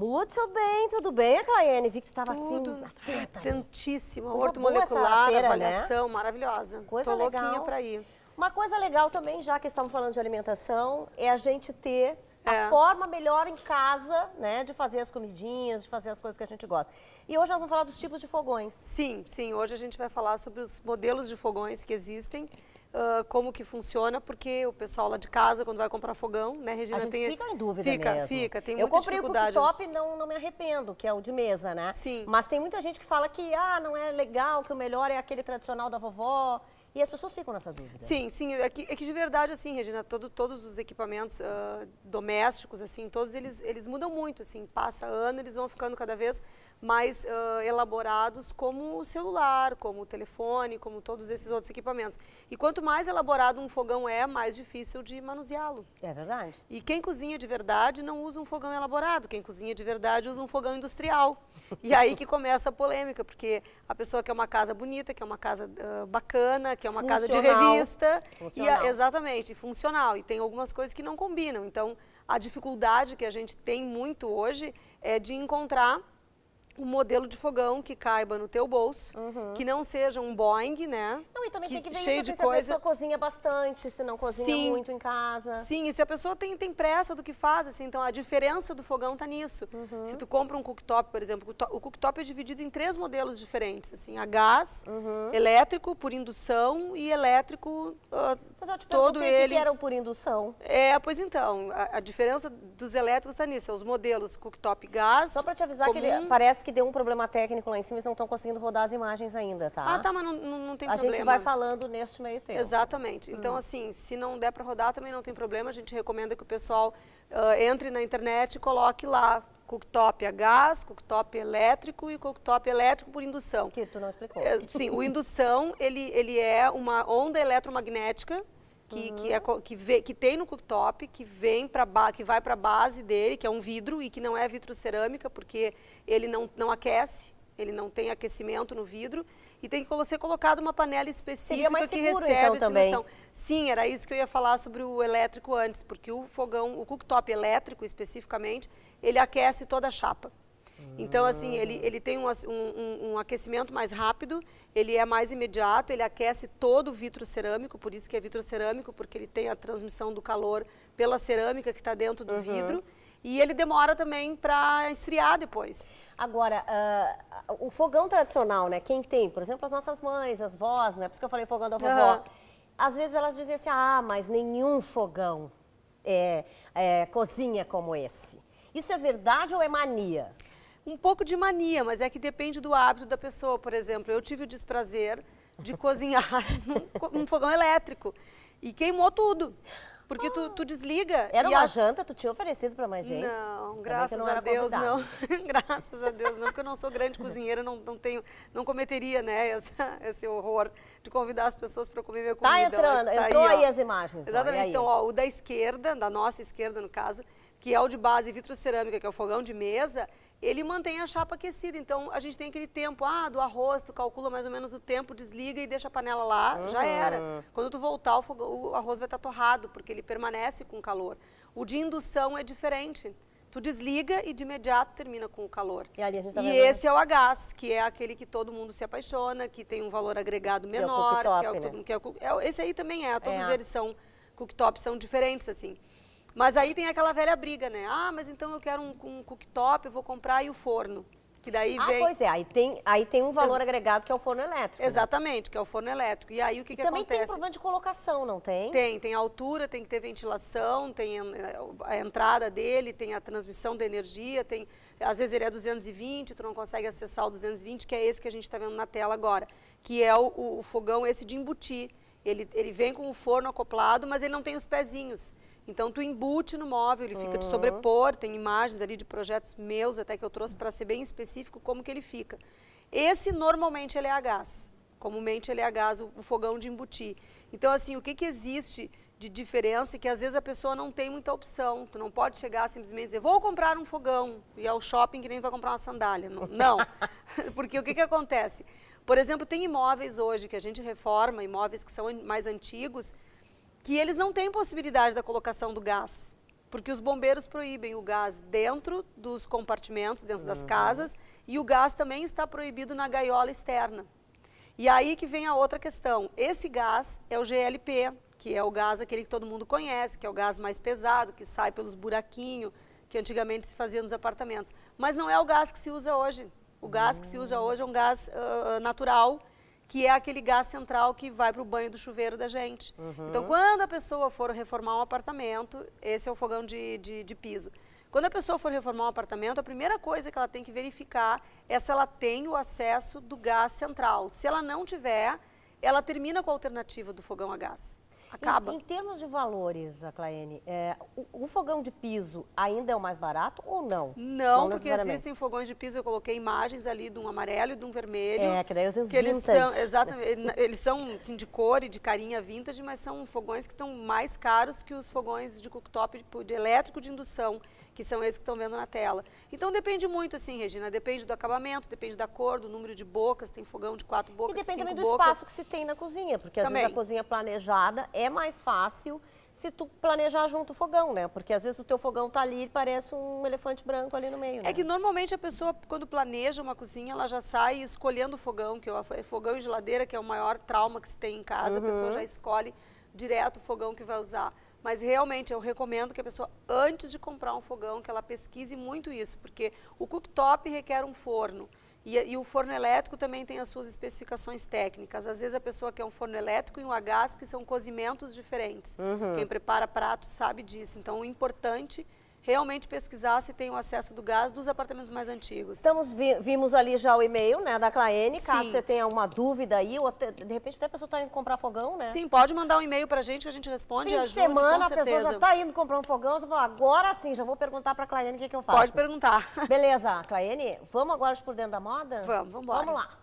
Muito bem, tudo bem, a Claiane? Vi que tu estava Tudo assim, atentíssima, Coisa boa ortomolecular, essa feira, avaliação, maravilhosa. Coisa Tô louquinha legal. pra ir. Uma coisa legal também, já que estamos falando de alimentação, é a gente ter a É. forma melhor em casa, né, de fazer as comidinhas, de fazer as coisas que a gente gosta. E hoje nós vamos falar dos tipos de fogões. Sim, sim, hoje a gente vai falar sobre os modelos de fogões que existem, como que funciona, porque o pessoal lá de casa, quando vai comprar fogão, né, Regina, A gente fica em dúvida mesmo. tem Eu muita comprei dificuldade. o cooktop, não me arrependo, que é o de mesa, né? Sim. Mas tem muita gente que fala que não é legal, que o melhor é aquele tradicional da vovó. E as pessoas ficam nessa dúvida. Sim, sim, é que de verdade, assim, Regina, todos os equipamentos domésticos, assim, todos eles mudam muito, assim, passa ano, eles vão ficando cada vez mais elaborados como o celular, como o telefone, como todos esses outros equipamentos. E quanto mais elaborado um fogão é, mais difícil de manuseá-lo. É verdade. E quem cozinha de verdade não usa um fogão elaborado, quem cozinha de verdade usa um fogão industrial. E aí que começa a polêmica, porque a pessoa quer uma casa bonita, quer uma casa bacana, quer uma casa de revista. Exatamente, funcional. E tem algumas coisas que não combinam. Então, a dificuldade que a gente tem muito hoje é de encontrar um modelo de fogão que caiba no teu bolso, que não seja um Boeing, né? Não, e também tem que ver cheio isso, de se a coisa. pessoa cozinha bastante, se não cozinha muito em casa. Sim, e se a pessoa tem pressa do que faz, assim, então a diferença do fogão tá nisso. Se tu compra um cooktop, por exemplo, o cooktop é dividido em 3 modelos diferentes, assim, a gás, elétrico por indução e elétrico Mas eu te todo perguntei ele. que era o por indução. Pois então, a diferença dos elétricos está nisso, os modelos cooktop gás. Só para te avisar que parece que deu um problema técnico lá em cima, eles não estão conseguindo rodar as imagens ainda, tá? Ah, tá, mas não tem problema. A gente vai falando neste meio tempo. Exatamente. Então, assim, se não der para rodar, também não tem problema. A gente recomenda que o pessoal entre na internet e coloque lá cooktop a gás, cooktop elétrico e cooktop elétrico por indução. Que tu não explicou. Sim, o indução, ele é uma onda eletromagnética que tem no cooktop, que vai para a base dele, que é um vidro e que não é vitrocerâmica, porque ele não aquece, ele não tem aquecimento no vidro. E tem que ser colocado uma panela específica que recebe essa indução. Sim, era isso que eu ia falar sobre o elétrico antes, porque o cooktop elétrico especificamente, ele aquece toda a chapa. Então, assim, ele tem um aquecimento mais rápido, ele é mais imediato, ele aquece todo o vitrocerâmico, por isso que é vitrocerâmico, porque ele tem a transmissão do calor pela cerâmica que está dentro do vidro, e ele demora também para esfriar depois. Agora, o fogão tradicional, né? Quem tem, por exemplo, as nossas mães, as vós, né? Por isso que eu falei fogão da vovó. Às vezes elas dizem assim, mas nenhum fogão cozinha como esse. Isso é verdade ou é mania? Um pouco de mania, mas é que depende do hábito da pessoa. Por exemplo, eu tive o desprazer de cozinhar num fogão elétrico e queimou tudo. Porque tu desliga. Era uma janta, tu tinha oferecido para mais gente? Não, graças a Deus não. Graças a Deus não, porque eu não sou grande cozinheira, não cometeria, né, esse horror de convidar as pessoas para comer minha comida. Entrou aí as imagens. Exatamente, então o da esquerda, da nossa esquerda no caso, que é o de base vitrocerâmica, que é o fogão de mesa, ele mantém a chapa aquecida. Então, a gente tem aquele tempo, do arroz, tu calcula mais ou menos o tempo, desliga e deixa a panela lá, já era. Quando tu voltar, o arroz vai estar torrado, porque ele permanece com calor. O de indução é diferente. Tu desliga e de imediato termina com o calor. E esse é o a gás, que é aquele que todo mundo se apaixona, que tem um valor agregado menor. Esse aí também todos eles são cooktop, são diferentes, assim. Mas aí tem aquela velha briga, né? Mas então eu quero um cooktop, eu vou comprar e o forno. Que daí vem... pois é, aí tem um valor agregado que é o forno elétrico. Exatamente, que é o forno elétrico. E aí o que acontece? Também tem problema de colocação, não tem? Tem altura, tem que ter ventilação, tem a entrada dele, tem a transmissão da energia, às vezes ele é 220, tu não consegue acessar o 220, que é esse que a gente está vendo na tela agora, que é o fogão esse de embutir. Ele vem com o forno acoplado, mas ele não tem os pezinhos. Então, tu embute no móvel, ele fica de sobrepor, tem imagens ali de projetos meus, até que eu trouxe para ser bem específico como que ele fica. Esse, normalmente, ele é a gás. Comumente, ele é a gás, o fogão de embutir. Então, assim, o que existe de diferença é que, às vezes, a pessoa não tem muita opção. Tu não pode chegar simplesmente e dizer, vou comprar um fogão, e ao shopping que nem vai comprar uma sandália. Não. Porque o que acontece? Por exemplo, tem imóveis hoje que a gente reforma, imóveis que são mais antigos, que eles não têm possibilidade da colocação do gás. Porque os bombeiros proíbem o gás dentro dos compartimentos, dentro das casas, e o gás também está proibido na gaiola externa. E aí que vem a outra questão. Esse gás é o GLP, que é o gás aquele que todo mundo conhece, que é o gás mais pesado, que sai pelos buraquinhos, que antigamente se fazia nos apartamentos. Mas não é o gás que se usa hoje. O gás que se usa hoje é um gás natural, que é aquele gás central que vai para o banho do chuveiro da gente. Então, quando a pessoa for reformar um apartamento, esse é o fogão de piso. Quando a pessoa for reformar um apartamento, a primeira coisa que ela tem que verificar é se ela tem o acesso do gás central. Se ela não tiver, ela termina com a alternativa do fogão a gás. Acaba. Em termos de valores, a Claene, o fogão de piso ainda é o mais barato ou não? Não, porque existem fogões de piso, eu coloquei imagens ali de um amarelo e de um vermelho. Que daí os que eles são, exatamente, eles são assim, de cor e de carinha vintage, mas são fogões que estão mais caros que os fogões de cooktop de elétrico de indução, que são esses que estão vendo na tela. Então depende muito, assim, Regina, depende do acabamento, depende da cor, do número de bocas, tem fogão de 4 bocas, de 5 bocas. E depende também do espaço que se tem na cozinha, porque às vezes a cozinha planejada é mais fácil se tu planejar junto o fogão, né? Porque às vezes o teu fogão tá ali e parece um elefante branco ali no meio, né? É que normalmente a pessoa, quando planeja uma cozinha, ela já sai escolhendo o fogão, que é o fogão e geladeira, que é o maior trauma que se tem em casa, a pessoa já escolhe direto o fogão que vai usar. Mas realmente eu recomendo que a pessoa, antes de comprar um fogão, que ela pesquise muito isso, porque o cooktop requer um forno. E o forno elétrico também tem as suas especificações técnicas. Às vezes a pessoa quer um forno elétrico e um a gás, porque são cozimentos diferentes. Quem prepara prato sabe disso. Então o importante realmente pesquisar se tem o acesso do gás dos apartamentos mais antigos. Vimos ali já o e-mail, né, da Claene, caso Sim. você tenha alguma dúvida aí, ou de repente até a pessoa está indo comprar fogão, né? Sim, pode mandar um e-mail pra gente que a gente responde e Fim de ajuda, semana, com certeza. a pessoa já está indo comprar um fogão, você fala, agora sim, já vou perguntar para a Claene o que eu faço. Pode perguntar. Beleza, Claene, vamos agora por dentro da moda? Vamos embora. Vamos lá.